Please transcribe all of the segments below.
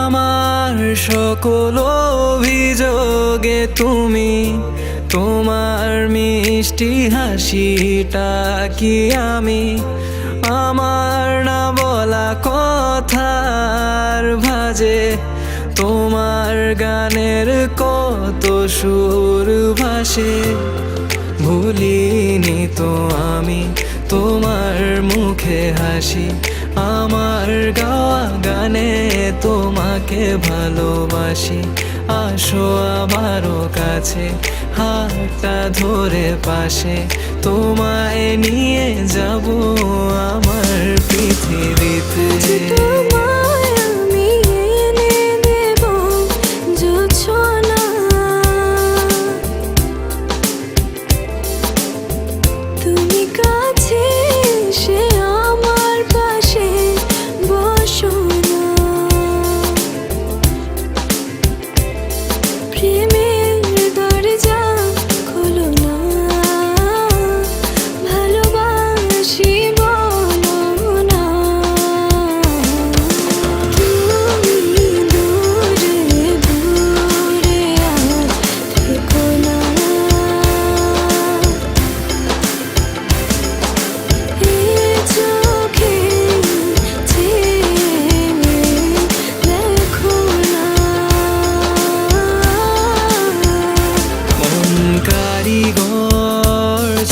আমার সকল অভিযোগে তুমি, তোমার মিষ্টি হাসিটা কি আমি আমার না বলা কথার ভাজে, তোমার গানের কত সুর ভাসে। ভুলিনি তো আমি তোমার মুখে হাসি, আমার গাওয়া গানে তোমাকে ভালোবাসি। আসো আমারও কাছে, হাতটা ধরে পাশে, তোমায় নিয়ে যাব আমার পৃথিবীতে।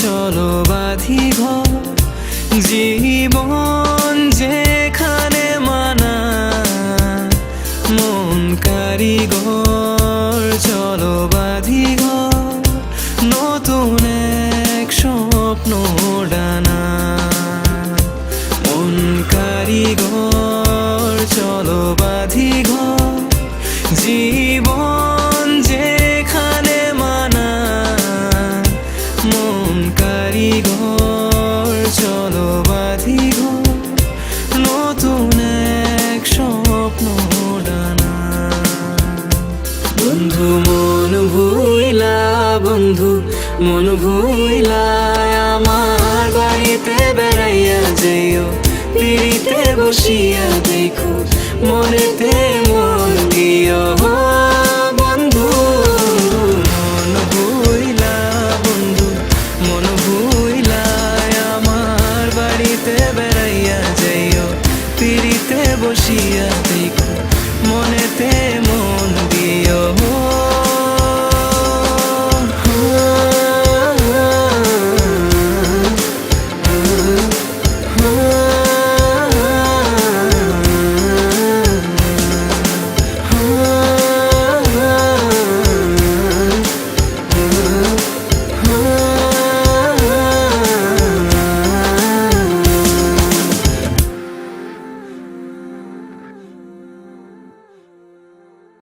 চলো বাঁধি ঘর, জীবন যেখানে মানা। মন কারিগর চলো বাঁধি ঘর, নতুন এক স্বপ্ন ডানা। মন কারিগর চলো বাঁধি ঘর, জীবন যেখানে মানা। মন কারিগর চলো বাঁধি ঘর, নতুন এক স্বপ্ন ডানা। বন্ধু মন ভুইলা, বন্ধু মন ভুইলা, আমার বাড়িতে বেড়াইয়া যাইও, পিড়িতে বসিয়া দেখো, মনেতে মন দিও। বন্ধু মন ভুইলা, বন্ধু মন ভুইলা, আমার বাড়িতে বেড়াইয়া যাইও, পিড়িতে বসিয়া দেখো, মনেতে মন দিও।